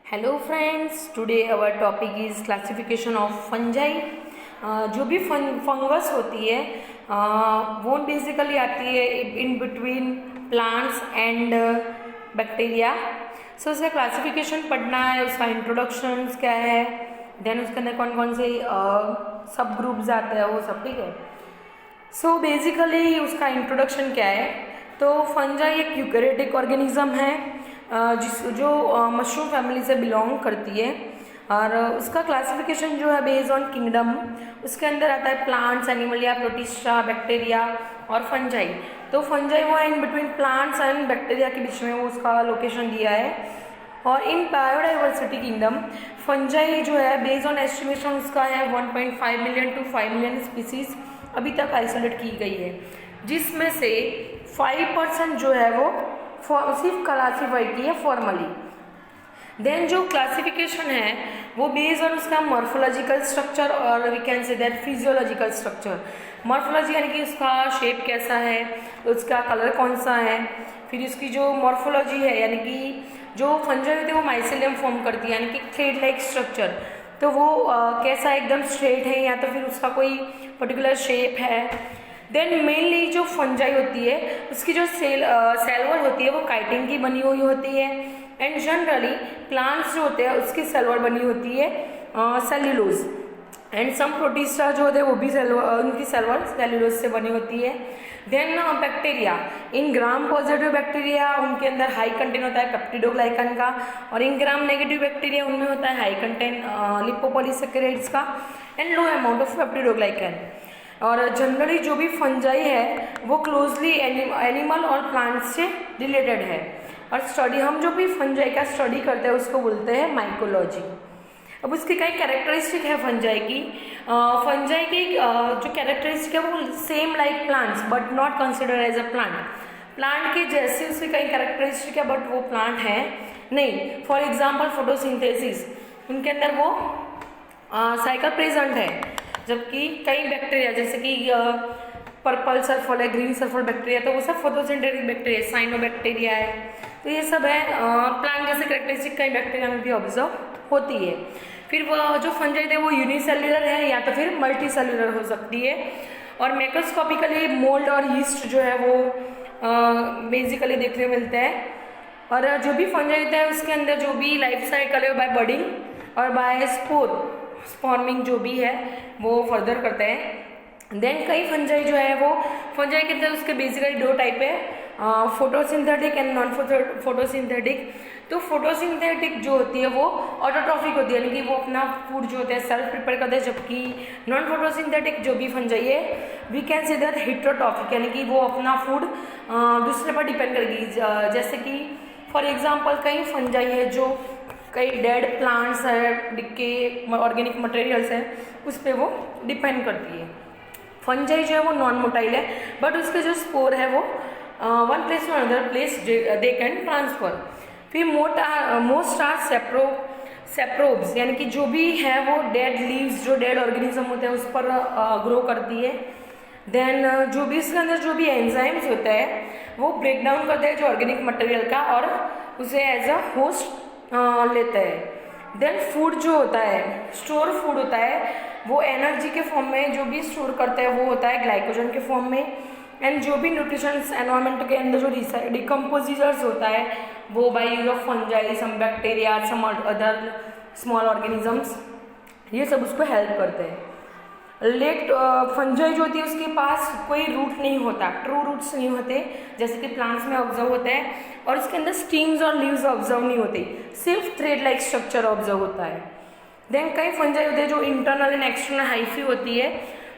Hello friends, today our topic is classification of fungi. जो भी fungus होती है वो बेसिकली आती है in between plants and bacteria. So उसका क्लासिफिकेशन पढ़ना है, उसका इंट्रोडक्शन क्या है, देन उसके अंदर कौन कौन से सब ग्रुप्स आते हैं वो सब, ठीक है। सो बेसिकली उसका इंट्रोडक्शन क्या है, तो फंजाई एक यूकैरियोटिक ऑर्गेनिज्म है जो मशरूम फैमिली से बिलोंग करती है। और उसका क्लासिफिकेशन जो है बेस्ड ऑन किंगडम, उसके अंदर आता है प्लांट्स, एनिमलिया, प्रोटिस्टा, बैक्टीरिया और फंजाई। तो फंजाई वो है in between plants and bacteria के बीच में वो उसका लोकेशन दिया है। और इन बायोडाइवर्सिटी किंगडम फंजाई जो है बेस्ड ऑन एस्टिमेशन उसका है 1.5 मिलियन टू 5 मिलियन स्पीसीज अभी तक आइसोलेट की गई है, जिसमें से 5% जो है वो सिर्फ क्लासीफाई की है फॉर्मली। देन जो क्लासिफिकेशन है वो बेस्ड ऑन उसका मॉर्फोलॉजिकल स्ट्रक्चर और we can say that physiological structure. Morphology यानी कि उसका शेप कैसा है, उसका कलर कौन सा है, फिर उसकी जो मॉर्फोलॉजी है यानी कि जो फंजाई होती है वो माइसेलियम फॉर्म करती है यानी कि थ्रेड लाइक स्ट्रक्चर, तो वो कैसा एकदम स्ट्रेट है या तो फिर उसका कोई पर्टिकुलर शेप है। देन मेनली जो फंजाई होती है उसकी जो सेलवर होती है वो काइटिन की बनी हुई होती है। एंड जनरली प्लांट्स जो होते हैं उसकी सेलवर बनी होती है सेल्यूलोज। एंड सम प्रोटिस्टा जो होते हैं वो भी उनकी सेलवर सेल्यूलोज से बनी होती है। देन बैक्टीरिया, इन ग्राम पॉजिटिव बैक्टीरिया उनके अंदर हाई कंटेंट होता है पेप्टिडोग्लाइकन का, और इन ग्राम नेगेटिव बैक्टीरिया उनमें होता है हाई कंटेंट लिपोपॉलीसेकेराइड्स का and low amount of peptidoglycan. और जनरली जो भी फंजाई है वो क्लोजली एनिमल और प्लांट्स से रिलेटेड है। और स्टडी हम जो भी फंजाई का स्टडी करते हैं उसको बोलते हैं माइकोलॉजी। अब उसकी कई कैरेक्टरिस्टिक है फंजाई की। फंजाई की जो कैरेक्टरिस्टिक है वो same like plants but not consider as a plant. Plant के जैसे उसकी कई कैरेक्टरिस्टिक है बट वो प्लांट है नहीं। फॉर एग्जाम्पल फोटोसिंथेसिस, उनके अंदर वो साइकिल प्रेजेंट है, जबकि कई बैक्टीरिया जैसे कि पर्पल सल्फर है, ग्रीन सल्फर बैक्टीरिया, तो वो सब फोटोसिंथेटिक बैक्टीरिया, साइनोबैक्टीरिया है। तो ये सब है प्लांट जैसे कैरेक्टरिस्टिक कई बैक्टीरिया में भी ऑब्जर्व होती है। फिर वो जो फंजाई है वो यूनिसेल्युलर है या तो फिर मल्टी सेल्युलर हो सकती है। और मैक्रोस्कोपिकली मोल्ड और यीस्ट जो है वो बेसिकली देखने मिलते हैं। और जो भी फंजाई होता है उसके अंदर जो भी लाइफ साइकिल है बाय बडिंग और बाय स्पॉर्मिंग जो भी है वो फर्दर करते हैं। देन कई फंजाई जो है वो फंजाई के अंदर उसके बेसिकली दो टाइप है, फोटोसिंथेटिक एंड नॉन फोटोसिंथेटिक। तो फोटोसिंथेटिक जो होती है वो ऑटोट्रॉफिक होती है यानी कि वो अपना फूड जो होता है सेल्फ प्रिपेयर करते हैं, जबकि नॉन फोटोसिंथेटिक जो भी फंजाई है we can say that heterotrophic यानी कि वो अपना फूड दूसरे पर डिपेंड करेगी। जैसे कि फॉर एग्जाम्पल कई फंजाई है जो कई डेड प्लांट्स है, डिके ऑर्गेनिक मटेरियल्स है, उस पर वो डिपेंड करती है। फंजाई जो है वो नॉन मोटाइल है बट उसके जो स्पोर है वो one place to another place they can transfer. फिर मोस्ट आर सेप्रोब्स यानी कि जो भी है वो डेड लीव्स जो डेड ऑर्गेनिज्म होते हैं उस पर ग्रो करती है। देन जो भी इसके अंदर जो भी एंजाइम्स होता है वो ब्रेक डाउन करते हैं जो ऑर्गेनिक मटेरियल का और उसे एज अ होस्ट लेते हैं। देन फूड जो होता है स्टोर फूड होता है वो एनर्जी के फॉर्म में जो भी स्टोर करते हैं वो होता है ग्लाइकोजन के फॉर्म में। एंड जो भी न्यूट्रिशंस एनवायरमेंट के अंदर जो डिकम्पोजिजर्स होता है वो by use of fungi, some bacteria, some other small organisms, ये सब उसको हेल्प करते हैं। लेट फंजाई जो होती है उसके पास कोई रूट नहीं होता, ट्रू रूट्स नहीं होते जैसे कि प्लांट्स में ऑब्जर्व होते हैं, और इसके अंदर स्टीम्स और लीव्स ऑब्जर्व नहीं होते, सिर्फ थ्रेड लाइक स्ट्रक्चर ऑब्जर्व होता है। देन कई फंजाई होते हैं जो इंटरनल एंड एक्सटर्नल हाइफी होती है,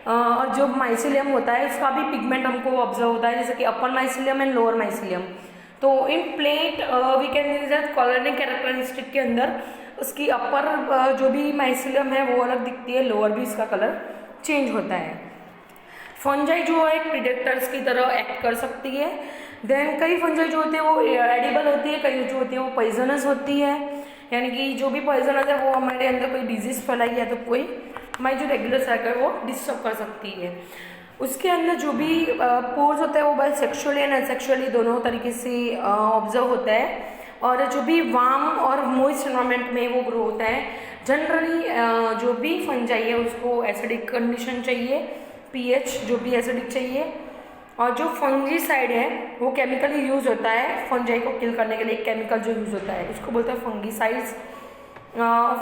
और जो माइसिलियम होता है उसका भी पिगमेंट हमको ऑब्जर्व होता है जैसे कि upper mycelium and lower mycelium. तो in plate we can colonic characteristic के अंदर उसकी अपर जो भी माइसिलियम है वो अलग दिखती है, लोअर भी इसका कलर चेंज होता है। फंजाई जो है एक प्रिडेटर्स की तरह एक्ट कर सकती है। देन कई फंजाई जो होती है वो एडिबल होती है, कई जो होती है वो पॉइजनस होती है यानी कि जो भी पॉइजनस है वो हमारे अंदर कोई डिजीज फैलाई है तो कोई हमारी जो रेगुलर साइकिल वो डिस्टर्ब कर सकती है। उसके अंदर जो भी पोर्स होता है वो बाय सेक्सुअली एंड असेक्सुअली दोनों तरीके से ऑब्जर्व होता है। और जो भी वार्म और मॉइस्ट एनवायरनमेंट में वो ग्रो होता है। जनरली जो भी फंजाई है उसको एसिडिक कंडीशन चाहिए, पीएच जो भी एसिडिक चाहिए। और जो फंजीसाइड है वो केमिकली यूज होता है फंजाई को किल करने के लिए, एक केमिकल जो यूज होता है उसको बोलते हैं फंगीसाइड्स।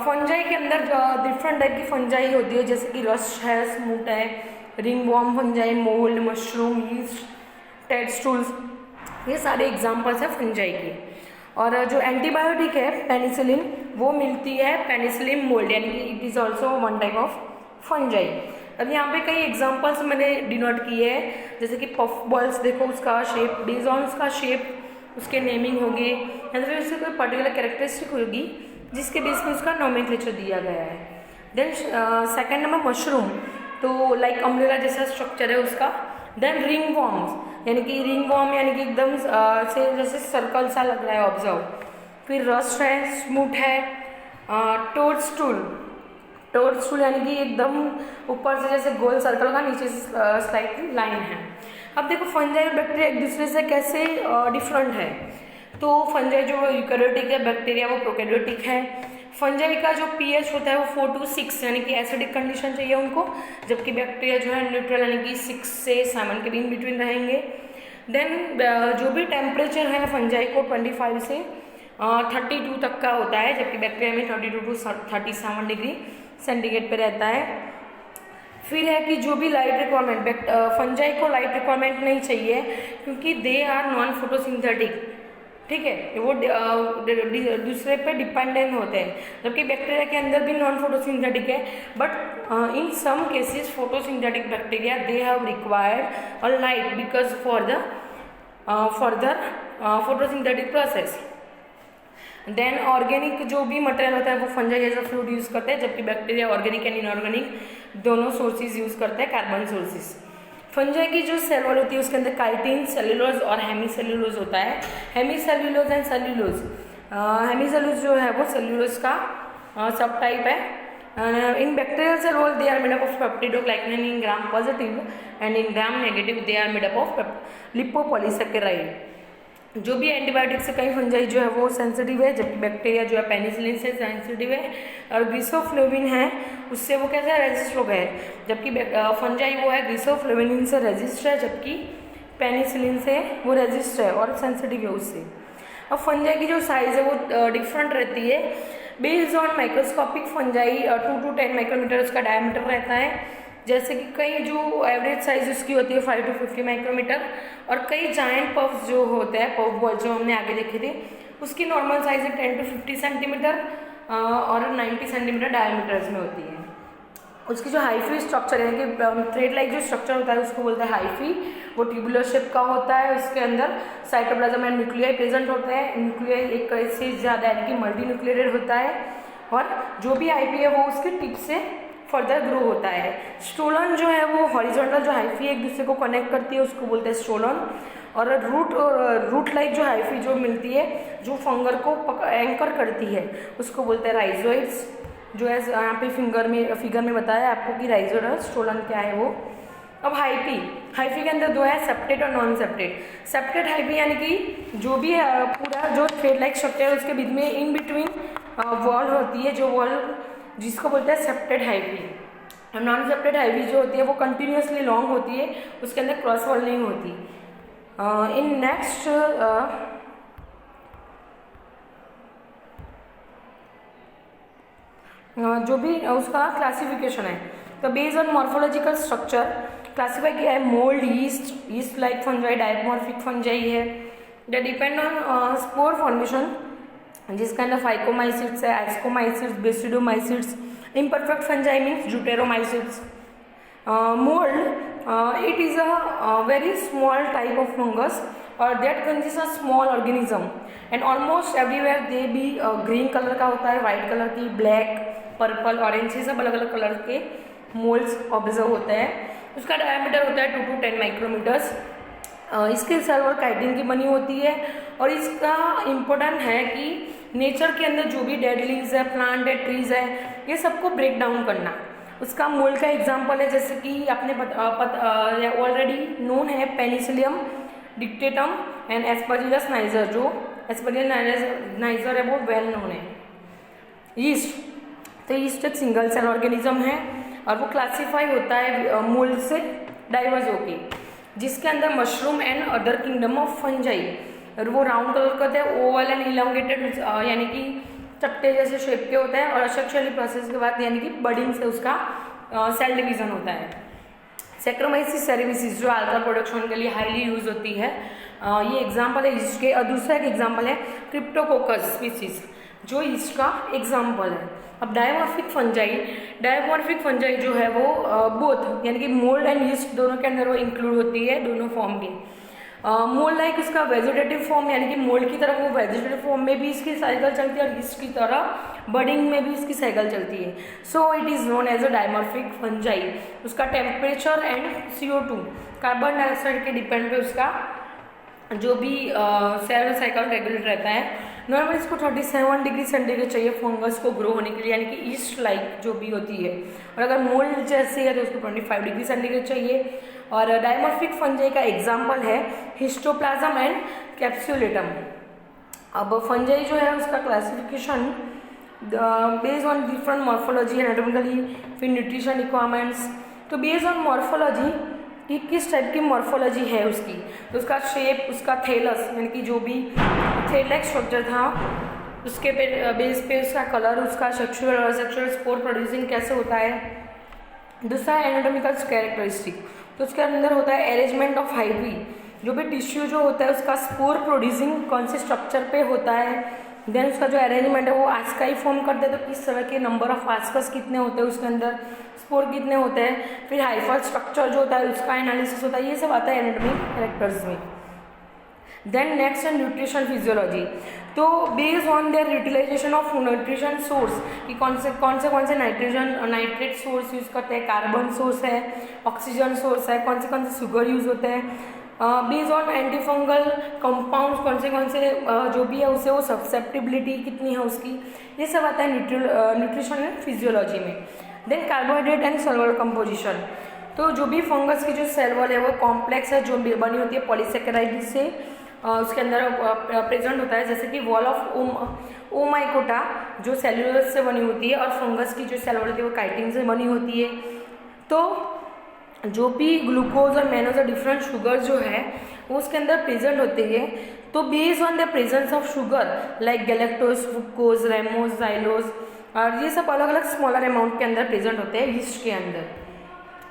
फंजाई के अंदर डिफरेंट टाइप की फंजाई होती है, जैसे कि रस्ट है, स्मूट है, ringworm fungi, mould, mushroom, yeast, toadstools, ये सारे एग्जाम्पल्स हैं फंजाई के। और जो एंटीबायोटिक है पेनिसिलिन, वो मिलती है पेनिसिलिन मोल्ड, यानी कि it is also one type of fungi. अब यहाँ पे कई एग्जाम्पल्स मैंने डिनोट किए हैं, जैसे कि पफ बॉल्स देखो उसका शेप, डिजॉन्स का शेप, उसके नेमिंग होगी या फिर उसकी कोई पर्टिकुलर कैरेक्टरिस्टिक होगी जिसके बेस में उसका नोमेनक्लेचर दिया गया है। देन सेकेंड नंबर मशरूम, तो लाइक अम्ब्रेला जैसा स्ट्रक्चर है उसका। देन रिंग वॉर्म्स, यानी कि रिंग वॉर्म यानी कि एकदम से जैसे सर्कल सा लग रहा है ऑब्जर्व। फिर रस्ट है, स्मूट है, टोडस्टूल, टोडस्टूल यानी कि एकदम ऊपर से जैसे गोल सर्कल का, नीचे से स्लाइटली लाइन है। अब देखो फंजाई और बैक्टीरिया एक दूसरे से कैसे डिफरेंट है। तो फंजाई जो यूकैरियोटिक है, बैक्टीरिया वो प्रोकैरियोटिक है। फंजाई का जो पीएच होता है वो 4 to 6 यानी कि एसिडिक कंडीशन चाहिए उनको, जबकि बैक्टीरिया जो है न्यूट्रल यानी कि 6 से 7 के बीच बिटवीन रहेंगे। देन जो भी टेम्परेचर है फंजाई को 25 से 32 तक का होता है, जबकि बैक्टीरिया में 32 to 37 डिग्री सेंटीग्रेड पे रहता है। फिर है कि जो भी लाइट रिक्वायरमेंट, फंजाई को लाइट रिक्वायरमेंट नहीं चाहिए क्योंकि दे आर नॉन फोटोसिंथेटिक, ठीक है, वो दूसरे पे डिपेंडेंट होते हैं, जबकि बैक्टीरिया के अंदर भी नॉन फोटोसिंथेटिक है। But in some cases photosynthetic bacteria they have required a light because for the further photosynthetic process. Then organic जो भी मटेरियल होता है वो fungi as a fluid use करते हैं, जबकि बैक्टीरिया ऑर्गेनिक एंड इनऑर्गेनिक दोनों सोर्सेज यूज करते हैं, कार्बन सोर्सेज। फंजाई की जो सेल वॉल होती है उसके अंदर काइटिन, सेल्यूलोज और हेमीसेल्यूलोज होता है। हेमीसेल्यूलोज एंड सेल्यूलोज, हेमीसेल्यूलोज जो है वो सेल्यूलोज का सब टाइप है। In bacterial cell wall they are made up of peptidoglycan in gram positive and in gram negative they are made up of lipopolysaccharide. जो भी antibiotic से कई fungi जो है वो सेंसिटिव है, जबकि बैक्टीरिया जो है पेनिसिलिन से सेंसिटिव है, और ग्रीसोफ्लोविन है उससे वो कैसे रेजिस्ट हो गए, जबकि फंजाई वो है ग्रीसोफ्लोविन से रेजिस्ट है, जबकि पेनिसिलिन से वो रेजिस्ट है और सेंसिटिव है उससे। अब फंजाई की जो साइज है वो डिफरेंट रहती है। Based on microscopic fungi 2 to 10 micrometre उसका डायमीटर रहता है, जैसे कि कई जो एवरेज साइज उसकी होती है 5 to 50 माइक्रोमीटर, और कई जायंट पफ्स जो होते हैं, पफ बॉल जो हमने आगे देखे थे, उसकी नॉर्मल साइज है 10 to 50 सेंटीमीटर और 90 सेंटीमीटर डायमीटर्स में होती है। उसकी जो हाइफी स्ट्रक्चर है कि थ्रेड लाइक जो स्ट्रक्चर होता है उसको बोलते हैं हाइफी, वो ट्यूबुलर शेप का होता है। उसके अंदर साइटोप्लाज्म एंड न्यूक्लियाई प्रेजेंट होते हैं, न्यूक्लियाई एक से ज़्यादा यानी कि मल्टी न्यूक्लिएटेड होता है, और जो भी हाइफी है वो उसके टिप से फर्दर ग्रो होता है। स्टोलन जो है वो हॉरिजॉन्टल जो हाइफी एक दूसरे को कनेक्ट करती है उसको बोलते हैं स्टोलन, और रूट लाइक जो हाइफी जो मिलती है जो फंगर को एंकर करती है उसको बोलते हैं राइजोइड्स, जो है यहाँ पे फिगर में बताया आपको कि राइजोइड और स्टोलन क्या है वो। अब हाइफी के अंदर दो है, सेप्टेट और नॉन सेप्टेट। सेप्टेट हाइफी यानी कि जो भी पूरा जो थ्रेड लाइक स्ट्रक्चर है उसके बीच में इन बिटवीन वॉल होती है, जो वॉल जिसको बोलते हैं septate hyphae. Non septate hyphae जो होती है वो कंटिन्यूसली लॉन्ग होती है, उसके अंदर क्रॉस वॉल नहीं होती। इन नेक्स्ट जो भी उसका क्लासिफिकेशन है, तो based on morphological structure classify किया है। Mould, yeast like fungi, dimorphic fungi है। They depend on spore formation, जिसके अंदर फाइकोमाइसिट्स है, ascomycetes, basidiomycetes. Imperfect fungi means deuteromycetes. Mould it is a very small type of fungus और that consist of small organism and almost everywhere they भी green colour का होता है, white colour की, black, purple, orange, ये सब अलग अलग कलर के मोल्ड्स ऑब्जर्व होते हैं। उसका डायमीटर होता है 2 to 10 माइक्रोमीटर्स। इसके सेल वॉल काइटिन की बनी होती है, और इसका इम्पोर्टेंट है कि नेचर के अंदर जो भी डेड लीव्स है, प्लांट है, ट्रीज है, ये सबको ब्रेक डाउन करना। उसका मोल्ड का एग्जांपल है, जैसे कि आपने ऑलरेडी नोन है पेनिसिलियम डिक्टेटम एंड एस्परजिलस नाइजर, जो एस्पेरियल नाइजर है वो वेल नोन है। यीस्ट, तो यीस्ट एक सिंगल सेल ऑर्गेनिज्म है और वो क्लासीफाई होता है मोल्ड से डाइवर्स होके, जिसके अंदर mushroom and other kingdom of fungi, और वो राउंड कलर का होता है, ओवल एंड इलांगेटेड यानी कि चपटे जैसे शेप के होता है, और असेक्सुअली प्रोसेस के बाद यानी कि बडिंग से उसका सेल डिवीजन होता है। सैक्रोमाइसिस सेरेविसिस जो अल्कोहल प्रोडक्शन के लिए हाईली यूज होती है, ये एग्जाम्पल है ईस्ट के। और दूसरा एक एग्जाम्पल है क्रिप्टोकोकस स्पीसीज जो ईस्ट का एग्जाम्पल है। अब डायमॉर्फिक फंजाई जो है वो बोथ यानी कि मोल्ड एंड यीस्ट दोनों के अंदर वो इंक्लूड होती है, दोनों फॉर्म की। मोल्ड लाइक उसका वेजिटेटिव फॉर्म यानी कि मोल्ड की तरह वो वेजिटेटिव फॉर्म में भी इसकी साइकिल चलती है और यीस्ट की तरह बडिंग में भी इसकी साइकिल चलती है। So it is known as a dimorphic fungi. उसका temperature and CO2 carbon dioxide के डिपेंड पे उसका जो भी सेल साइकिल रेगुलेट रहता है। नॉर्मली इसको 37 डिग्री सेंटीग्रेड चाहिए फंगस को ग्रो होने के लिए, यानी कि ईस्ट लाइक जो भी होती है, और अगर मोल्ड जैसी है तो उसको 25 डिग्री सेंटीग्रेड चाहिए। और डायमॉर्फिक फंजाई का एग्जाम्पल है हिस्टोप्लाज्म एंड कैप्सुलेटम। अब फंजाई जो है उसका classification based on different morphology anatomically, फिर न्यूट्रिशन रिक्वायरमेंट्स। तो बेस्ड ऑन मॉर्फोलॉजी कि किस टाइप की मॉर्फोलॉजी है उसकी, तो उसका शेप, उसका थैलस यानी कि जो भी थ्रेड लाइक स्ट्रक्चर था उसके बेस पे उसका कलर, उसका सेक्सुअल और सेक्सुअल स्पोर प्रोड्यूसिंग कैसे होता है। दूसरा है एनाटॉमिकल कैरेक्टरिस्टिक, तो उसके अंदर होता है अरेंजमेंट ऑफ हाइवी, जो भी टिश्यू जो होता है उसका स्पोर प्रोड्यूसिंग कौन से स्ट्रक्चर पे होता है। देन उसका जो अरेंजमेंट है वो आस्काई फॉर्म करते हैं, तो किस तरह के नंबर ऑफ आस्कस कितने होते हैं उसके अंदर, स्पोर कितने होते हैं। फिर हाइफल स्ट्रक्चर जो होता है उसका एनालिसिस होता है, ये सब आता है एनाटॉमिक कैरेक्टर्स में। देन नेक्स्ट है न्यूट्रिशन फिजियोलॉजी, तो based on their utilisation of nutrition source कि कौन से नाइट्रेट सोर्स यूज करते हैं, कार्बन सोर्स है, ऑक्सीजन सोर्स है, कौन से शुगर यूज होते हैं, बेस्ड ऑन एंटीफंगल कंपाउंड्स कौन से जो भी है उसे वो सब्सेप्टिबिलिटी कितनी है उसकी, ये सब आता है न्यूट्रिशन एंड फिजियोलॉजी में। Then carbohydrate and cellular composition, तो जो भी फंगस की जो सेल वॉल है वो कॉम्प्लेक्स है, जो बनी होती है पॉलीसेकेराइड से, उसके अंदर प्रेजेंट होता है, जैसे कि वॉल ऑफ ओमाइकोटा जो सेल्यूलोज से बनी होती है, और फंगस की जो सेल वॉल होती है वो काइटिन से बनी होती है। तो जो भी ग्लूकोज और मैनोज और डिफरेंट शुगर जो है वो उसके अंदर प्रेजेंट होते हैं। तो based on the presence of sugar like galactose, fructose, rhamnose, xylose, और ये सब अलग अलग स्मॉलर अमाउंट के अंदर प्रेजेंट होते हैं यीस्ट के अंदर।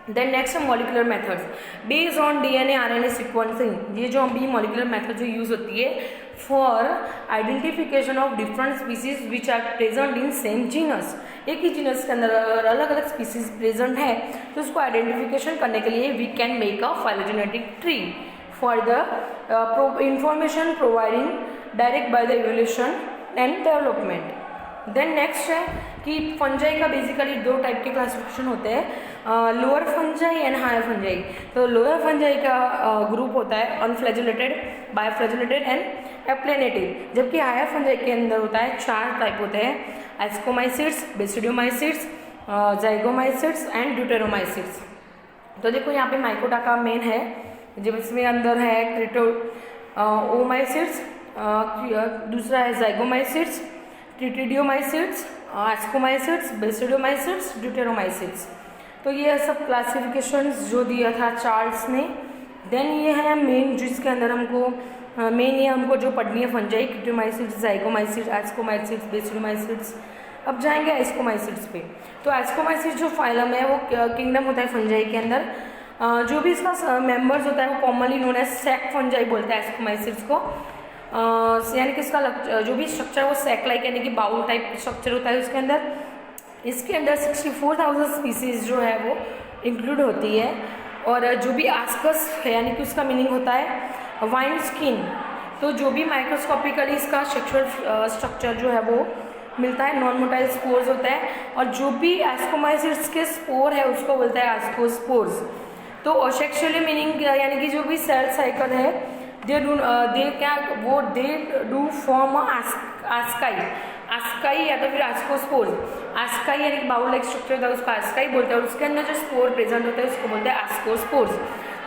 देन नेक्स्ट है molecular methods based on DNA RNA sequencing, ये जो अभी मॉलिकुलर मेथड जो यूज होती है for identification of different species which are present in same genus. एक ही जीनस के अंदर अगर अलग अलग स्पीसीज प्रेजेंट है तो उसको आइडेंटिफिकेशन करने के लिए we can make a phylogenetic tree for the information providing direct by the evolution and development. Then next है कि फंजाई का बेसिकली दो टाइप के क्लासिफिकेशन होते हैं, lower fungi and higher fungi. तो लोअर फंजाई का ग्रुप होता है अनफ्लैजुलेटेड, बायोफ्लैजुलेटेड एंड एप्लेनेटिव, जबकि हायर फंजाई के अंदर होता है 4 टाइप होते हैं, एस्कोमाइसिड्स, बेसिडियोमाइसिड्स, जाइगोमाइसिड्स एंड ड्यूटेरोमाइसिड्स। तो देखो यहाँ पे माइकोटा का मेन है जिसमें अंदर है क्रिटोओमाइसिड्स, दूसरा है जाइगोमाइसिड्स, ट्रिटिडियोमाइसिड्स, एस्कोमाइसिड्स, बेसिडियोमाइसिड्स, ड्यूटेरोमाइसिड्स। तो ये सब क्लासिफिकेशंस जो दिया था चार्ल्स ने। देन ये है मेन जिसके अंदर हमको जो पढ़नी है फंजाई, क्रिटोमाइसिड्स, जाइगोमाइसिड्स, एस्कोमाइसिड्स, बेसिडियोमाइसिड्स। अब जाएंगे एस्कोमाइसिड्स पे। तो एस्कोमाइसिड्स जो फाइलम है वो किंगडम होता है फंजाई के अंदर, जो भी इसका मेंबर्स होता है वो commonly known as sac fungi बोलते हैं एस्कोमाइसिड्स को। यानी कि इसका जो भी स्ट्रक्चर वो सैक लाइक यानी कि बाउल टाइप स्ट्रक्चर होता है उसके अंदर। इसके अंदर 64,000 स्पीसीज जो है वो इंक्लूड होती है। और जो भी आस्कस है यानी कि उसका मीनिंग होता है वाइन स्किन, तो जो भी माइक्रोस्कोपिकली इसका सेक्सुअल स्ट्रक्चर जो है वो मिलता है, नॉन मोटाइल स्पोर्स होता है। और जो भी एस्कोमाइसिड्स के स्पोर है उसको बोलता है एस्कोस्पोर्स। तो सेक्सुअली मीनिंग यानी कि जो भी सेल साइकिल है दे डू फॉर्म आस्काई या तो फिर एस्कोस्पोर्स। आस्काई यानी कि बाउल लाइक स्ट्रक्चर होता है उसको आस्काई बोलते हैं, और उसके अंदर जो स्पोर प्रेजेंट होता है उसको बोलते हैं एस्कोस्पोर्स।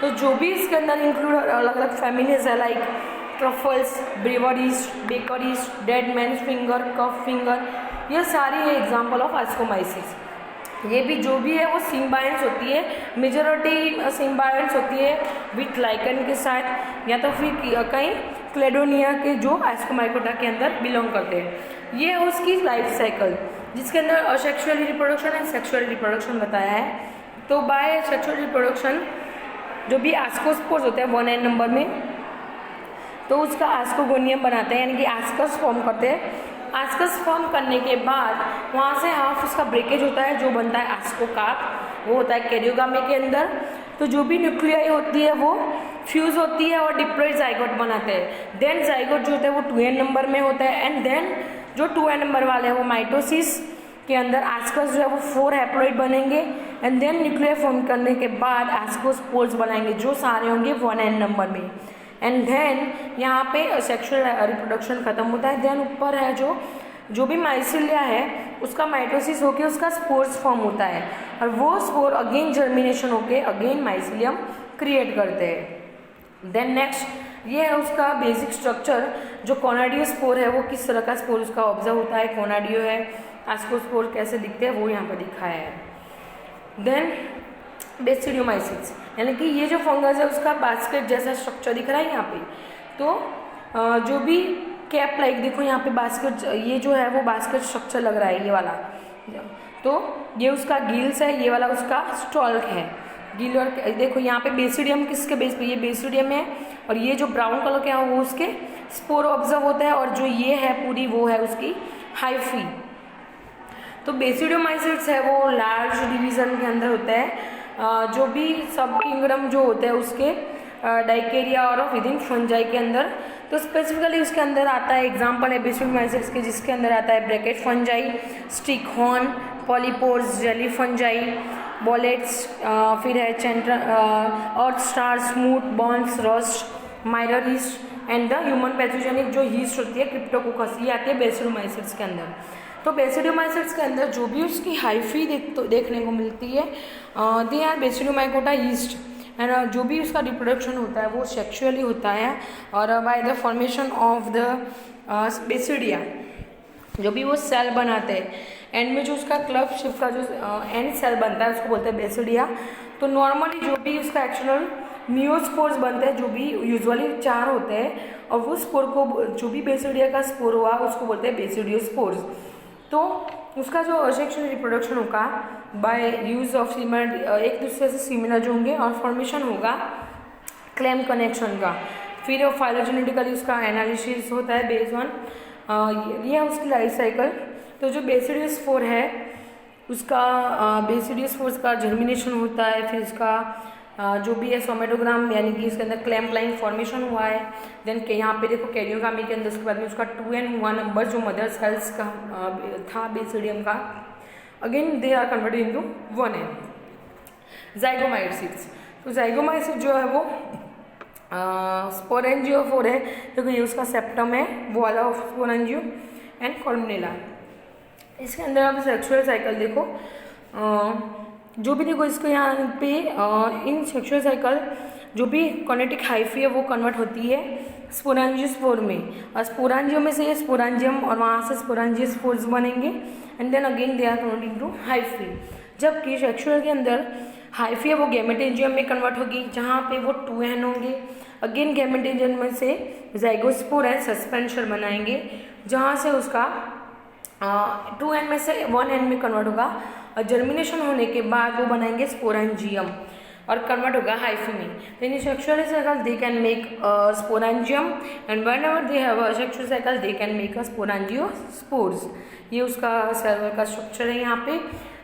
तो जो भी इसके अंदर इंक्लूड अलग अलग फैमिलीज है like truffles, breweries, bakeries, dead man's finger, cuff finger, ये सारी है एग्जाम्पल ऑफ आस्कोमाइसिस। ये भी जो भी है वो सिम्बायंस होती है, मेजॉरिटी सिम्बायंस होती है विथ लाइकन के साथ, या तो फिर कहीं क्लेडोनिया के जो आस्कोमाइकोटा के अंदर बिलोंग करते हैं। ये है उसकी लाइफ साइकिल, जिसके अंदर asexual reproduction and sexual reproduction बताया है। तो बाय सेक्सुअल रिप्रोडक्शन जो भी आस्कोस्पोर्स होते हैं 1n नंबर में, तो उसका आस्कोगोनियम बनाते हैं, यानी कि आस्कस फॉर्म करते हैं। आस्कस फॉर्म करने के बाद वहाँ से हाफ उसका ब्रेकेज होता है, जो बनता है आस्कोकार्प, वो होता है कैरियोगामी के अंदर। तो जो भी न्यूक्लियाई होती है वो फ्यूज होती है और डिप्लॉइड जाइगोट बनाते हैं। देन जाइगोट जो होता है वो 2n नंबर में होता है, एंड देन जो 2n नंबर वाले हैं वो माइटोसिस के अंदर आस्कस जो है वो 4 हैप्लॉइड बनेंगे, एंड देन न्यूक्लियर फॉर्म करने के बाद आस्कोस्पोर्स बनाएंगे, जो सारे होंगे 1n नंबर में। एंड देन यहाँ पे सेक्सुअल रिप्रोडक्शन खत्म होता है। देन ऊपर है जो भी माइसिलिया है उसका माइटोसिस होके उसका स्पोर्स फॉर्म होता है, और वो स्पोर अगेन जर्मिनेशन होके अगेन माइसिलियम क्रिएट करते हैं। देन नेक्स्ट ये है उसका बेसिक स्ट्रक्चर, जो कोनाडियो स्पोर है वो किस तरह का स्पोर उसका ऑब्जर्व होता है, कोनाडियो है, आस्कोस्पोर कैसे दिखते हैं वो यहाँ पर दिखाया है। देन बेसिडियोमाइसिस, यानी कि ये जो फंगस है उसका बास्केट जैसा स्ट्रक्चर दिख रहा है यहाँ पे। तो जो भी कैप लाइक देखो यहाँ पे बास्केट, ये जो है वो बास्केट स्ट्रक्चर लग रहा है ये वाला। तो ये उसका गिल्स है, ये वाला उसका स्टॉल्क है। गिल और देखो यहाँ पे बेसिडियम किसके बेस पे, ये बेसिडियम है, और ये जो ब्राउन कलर के है वो उसके स्पोर ऑब्जर्व होता है, और जो ये है पूरी वो है उसकी हाइफी। तो बेसिडियोमाइसिस है वो लार्ज डिवीजन के अंदर होता है। जो भी सब किंगडम जो होते हैं उसके डाइकेरिया और विद इन फंजाई के अंदर, तो स्पेसिफिकली उसके अंदर आता है एग्जांपल है बेसिडियोमाइसिस के, जिसके अंदर आता है bracket fungi, stinkhorn, polypores, jelly fungi, boletes, फिर है चेंट्रा और स्टार, स्मूथ, बॉन्स, रस्ट, माइररिस्ट, एंड द ह्यूमन पैथोजेनिक जो यीस्ट होती है क्रिप्टोकोकस, ये आती है बेसिडियोमाइसिस के अंदर। तो बेसिडियोमाइसिस के अंदर जो भी उसकी हाइफी देखने को मिलती है, they are basidiomycota yeast, and जो भी उसका रिप्रोडक्शन होता है वो सेक्सुअली होता है, और by the formation of the basidia जो भी वो सेल बनाते हैं, एंड में जो उसका क्लब शिप का जो एंड सेल बनता है उसको बोलते हैं बेसिडिया। तो नॉर्मली जो भी उसका एक्चुअल मियोस्पोर्स बनते हैं, जो भी यूजुअली 4 होते हैं, और वो स्पोर को जो भी बेसिडिया का स्पोर हुआ उसको बोलते हैं बेसिडियोस्पोर्स। तो उसका जो असेक्सुअल रिप्रोडक्शन होगा बाय यूज ऑफ सिमिलर, एक दूसरे से सिमिलर जो होंगे, और फॉर्मेशन होगा क्लेम कनेक्शन का। फिर फाइलोजेनेटिकली उसका एनालिसिस होता है बेस्ड ऑन, ये है उसकी लाइफ साइकिल। तो जो बेसिडियोस्पोर है उसका बेसिडियोस्पोर्स का जर्मिनेशन होता है, फिर उसका जो भी है सोमेटोग्राम, यानी कि इसके अंदर क्लैम्प लाइन फॉर्मेशन हुआ है। देन के यहाँ पे देखो कैरियोगामी के अंदर उसके बाद में उसका 2n1 नंबर जो मदर सेल्स का था बेसिडियम का, again they are converted into 1n। Zygomycetes, तो जाइगोमाइसिस जो है वो स्पोरेंजियोफोर है, देखो ये उसका सेप्टम है वो वाला ऑफ स्पोरेंजियो एंड कॉलमनेला। इसके अंदर आप सेक्सुअल साइकिल देखो, जो भी देखो इसको यहाँ पे इन सेक्सुअल साइकिल जो भी कोनेटिक हाइफी है वो कन्वर्ट होती है स्पोरांजियोस्पोर में, और स्पोरांजियो में से ये स्पोरांजियम और वहाँ से स्पोरांजियोस्पोर्स बनेंगे, and then again they are converted into hyphae. जबकि सेक्सुअल के अंदर हाइफी है वो गैमेटेंजियम में कन्वर्ट होगी, जहाँ पे वो 2n होंगे। अगेन गैमेटेंजियम में से जाइगोस्पोर एंड सस्पेंशन बनाएंगे, जहाँ से उसका 2n में से 1n में कन्वर्ट होगा, और जर्मिनेशन होने के बाद वो बनाएंगे स्पोरेंजियम और कन्वर्ट होगा हाइफी में। Then sexual cycle they can make sporangium, and whenever they have a sexual cycle they can make a sporangiospores. ये उसका सेल का स्ट्रक्चर है। यहाँ पे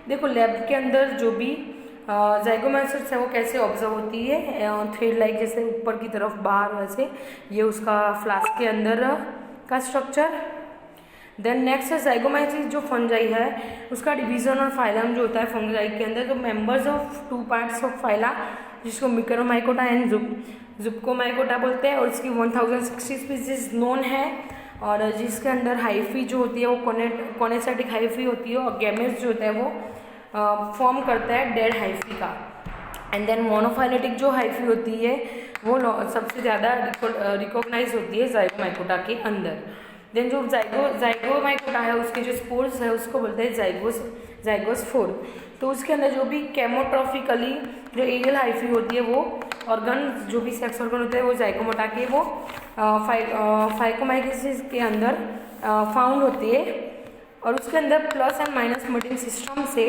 देखो लैब के अंदर जो भी जाइगोमाइसिस है वो कैसे ऑब्जर्व होती है, थ्रेड लाइक जैसे ऊपर की तरफ बाहर, वैसे ये उसका फ्लास्क के अंदर का स्ट्रक्चर। देन नेक्स्ट है जाइगोमाइसिस जो फंजाई है उसका डिवीजन और फाइलम जो होता है फंजाई के अंदर। तो members of 2 parts of phyla, जिसको मिक्रोमाइकोटा एंड जुब्कोमाइकोटा बोलते हैं, और इसकी 1060 स्पीसीज नोन है, और जिसके अंदर हाइफी जो होती है वो कोनेसेटिक हाइफी होती है, और गैमेट्स जो होता है वो फॉर्म करता है डेड हाइफी का। एंड देन मोनोफाइलेटिक जो हाइफी होती है वो सबसे ज़्यादा रिकॉग्नाइज होती है जाइगोमाइकोटा के अंदर। देन जो जाइगोमाइकोटा है उसके जो स्पोर्स है उसको बोलते हैं जाइगोस्पोर। तो उसके अंदर जो भी केमोट्रॉफिकली जो एरियल हाइफी होती है वो ऑर्गन, जो भी सेक्स ऑर्गन होते हैं वो जाइगोमाटा के वो फाइकोमाइकोसिस के अंदर फाउंड होती है। और उसके अंदर plus and minus mating system से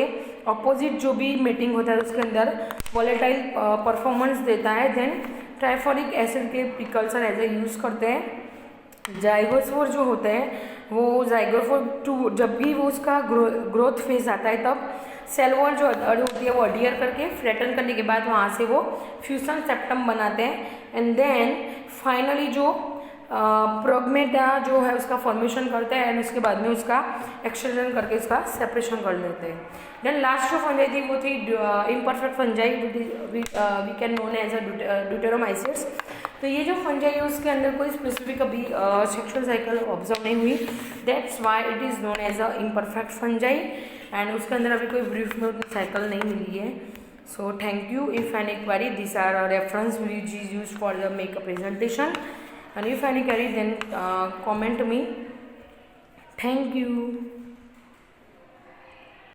अपोजिट जो भी मेटिंग होता है उसके अंदर वॉलेटाइल परफॉर्मेंस देता है। देन ट्राइफोलिक एसिड के प्रिकल्सर एज ए यूज़ करते हैं। जाइगोस्पोर जो होते हैं वो जाइगोस्पोर 2 जब भी वो उसका ग्रोथ फेज आता है तब सेल वॉल जो होती है वो अडियर करके फ्लैटन करने के बाद वहाँ से वो फ्यूजन सेप्टम बनाते हैं। एंड देन फाइनली जो प्रोगमेटा जो है उसका फॉर्मेशन करते हैं एंड उसके बाद में उसका एक्सट्रूजन करके उसका सेपरेशन कर लेते हैं। देन लास्ट जो फंजाई थी वो थी imperfect fungi we can known as a deuteromycetes. तो ये जो फंजाई है उसके अंदर कोई स्पेसिफिक अभी सेक्सुअल साइकिल ऑब्जर्व नहीं हुई, that's why it is known as a imperfect fungi. And उसके अंदर अभी कोई ब्रीफ में साइकिल नहीं मिली है। So thank you. If any query, this are reference which is use for the make a presentation, and if any query then comment me. Thank you.